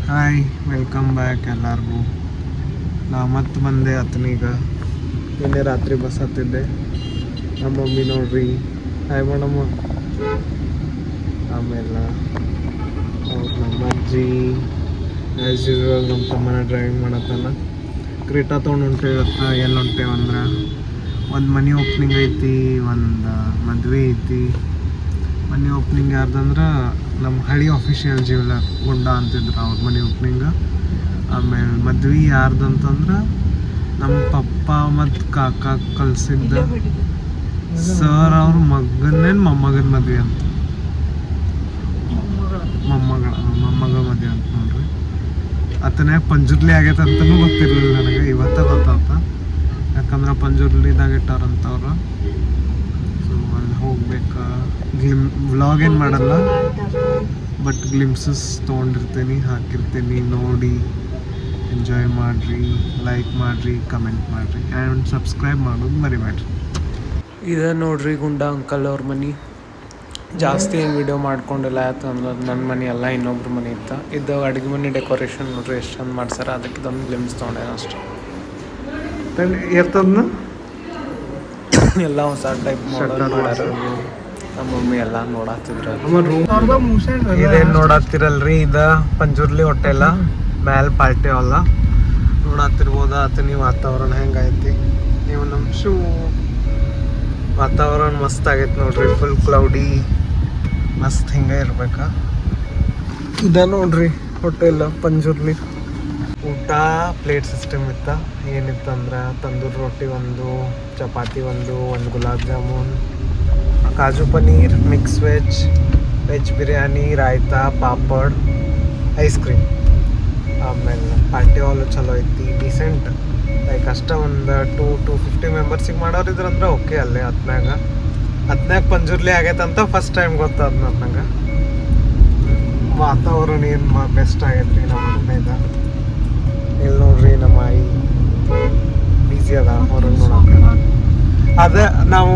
Hi, welcome back ಎಲ್ಲರಿಗೂ. ನಾ ಮತ್ತೆ ಬಂದೆ ಅತನೀಗ. ನಿನ್ನೆ ರಾತ್ರಿ ಬಸ್ ಹತ್ತಿದ್ದೆ. ನಮ್ಮ ಮಮ್ಮಿ ನೋಡ್ರಿ, ಹಾಯ್ ಮಾಡಮ್ಮ. ಆಮೇಲೆ ಅವ್ರು ನಮ್ಮ ಅಜ್ಜಿ ಆ್ಯಸ್ ಯೂಸ್ವಲ್ ನಮ್ಮ ತಮ್ಮನ ಡ್ರೈವಿಂಗ್ ಮಾಡತ್ತಾನ. ಕ್ರೀಟಾ ತೊಗೊಂಡು ಹೊಂಟೇವತ್ತ. ಎಲ್ಲಿ ಹೊಂಟೇವಂದ್ರೆ ಒಂದು ಮನೆ ಓಪ್ನಿಂಗ್ ಐತಿ, ಒಂದು ಮದುವೆ ಐತಿ. ಮನೆ ಓಪ್ನಿಂಗ್ ಯಾರ್ದಂದ್ರೆ ನಮ್ಮ ಹಳಿ ಆಫೀಷಿಯಲ್ ಜ್ಯುವೆಲರ್ ಗುಂಡ ಅಂತಿದ್ರು ಅವ್ರ ಮನೆ ಓಪ್ನಿಂಗ್. ಆಮೇಲೆ ಮದ್ವೆ ಯಾರ್ದಂತಂದ್ರೆ ನಮ್ಮ ಪಪ್ಪ ಮತ್ತು ಕಾಕ ಕಲ್ಸಿದ್ದ ಸರ್ ಅವ್ರ ಮೊಮ್ಮಗನ ಮದುವೆ ಅಂತ. ಮೊಮ್ಮಗಳ ಮದುವೆ ಅಂತ ನೋಡ್ರಿ. ಆತನ್ಯಾಗ ಪಂಜುರ್ಲಿ ಆಗೈತೆ ಅಂತಲೂ ಗೊತ್ತಿರಲಿಲ್ಲ ನನಗೆ, ಇವತ್ತ ಗೊತ್ತಾತ. ಯಾಕಂದ್ರೆ ಪಂಜುರ್ಲಿದಾಗ ಇಟ್ಟಾರಂತವ್ರು. ಸೊ ಅಲ್ಲಿ ಹೋಗ್ಬೇಕು. ವ್ಲಾಗ್ ಏನು ಮಾಡಲ್ಲ, ಬಟ್ ಗ್ಲಿಮ್ಸಸ್ ತೊಗೊಂಡಿರ್ತೀನಿ, ಹಾಕಿರ್ತೀನಿ. ನೋಡಿ ಎಂಜಾಯ್ ಮಾಡಿರಿ, ಲೈಕ್ ಮಾಡಿರಿ, ಕಮೆಂಟ್ ಮಾಡಿರಿ ಆ್ಯಂಡ್ ಸಬ್ಸ್ಕ್ರೈಬ್ ಮಾಡೋದು ಮರಿಬೇಡ್ರಿ. ಇದೆ ನೋಡ್ರಿ ಗುಂಡ ಅಂಕಲ್ ಅವ್ರ ಮನೆ. ಜಾಸ್ತಿ ಏನು ವಿಡಿಯೋ ಮಾಡ್ಕೊಂಡಿಲ್ಲ, ಯಾಕಂದ್ರೆ ನನ್ನ ಮನೆ ಎಲ್ಲ ಇನ್ನೊಬ್ರ ಮನೆ ಇತ್ತು. ಇದು ಅಡುಗೆ ಮನೆ ಡೆಕೋರೇಷನ್ ನೋಡ್ರಿ ಎಷ್ಟು ಚಂದ ಮಾಡ್ಸಾರ. ಅದಕ್ಕೆ ಇದೊಂದು ಗ್ಲಿಮ್ಸ್ ತೊಗೊಂಡೇನು ಅಷ್ಟೇ. ಇರ್ತದನ್ನ ಎಲ್ಲ ಹೊಸ ಟೈಪ್ ಮಾಡ್ಯಾರ. ನಮ್ಮ ಮಮ್ಮಿ ಎಲ್ಲ ನೋಡತ್ತಿದ್ರು. ಇದೇನು ನೋಡತ್ತಿರಲ್ರಿ, ಇದ ಪಂಜುರ್ಲಿ ಹೋಟೆಲ ಮ್ಯಾಲ್ ಪಾರ್ಟಿ ಹಾಲ ನೋಡತ್ತಿರ್ಬೋದ. ನೀವು ವಾತಾವರಣ ಹೆಂಗೈತಿ, ನೀವು ನಮ್ಮ ವಾತಾವರಣ ಮಸ್ತ್ ಆಗೈತಿ ನೋಡ್ರಿ. ಫುಲ್ ಕ್ಲೌಡಿ ಮಸ್ತ್ ಹಿಂಗೆ ಇರ್ಬೇಕಾ. ಇದ ನೋಡ್ರಿ ಹೋಟೆಲ್ ಪಂಜುರ್ಲಿ. ಊಟ ಪ್ಲೇಟ್ ಸಿಸ್ಟಮ್ ಇತ್ತ. ಏನಿತ್ತಂದ್ರೆ ತಂದೂರಿ ರೊಟ್ಟಿ ಒಂದು, ಚಪಾತಿ ಒಂದು ಗುಲಾಬ್ ಜಾಮೂನ್, ಕಾಜು paneer, mix veg biryani, raita, papad, ice cream. ಆಮೇಲೆ ಪಾರ್ಟಿ ಹಾಲು ಚಲೋ ಐತಿ, ಡಿಸೆಂಟ್. ಲೈಕ್ ಅಷ್ಟ ಒಂದು 250 ಮೆಂಬರ್ಸಿಗೆ ಮಾಡೋರು ಇದ್ರಂದ್ರೆ ಓಕೆ. ಅಲ್ಲೇ ಹತ್ನಾಗ ಪಂಜುರ್ಲಿ ಆಗೈತಂತ ಫಸ್ಟ್ ಟೈಮ್ ಗೊತ್ತಾದ ನನಗೆ. ವಾತಾವರಣ ಏನು ಬೆಸ್ಟ್ ಆಗೈತ್ರಿ ನಮ್ಮ ಮನೆಯಾಗ. ಇಲ್ಲಿ ನೋಡ್ರಿ ನಮ್ಮ ಆಯಿ ಬಿಸಿ ಅದ ಹೊರಗೆ ನೋಡೋಕೆ. ಅದೇ ನಾವು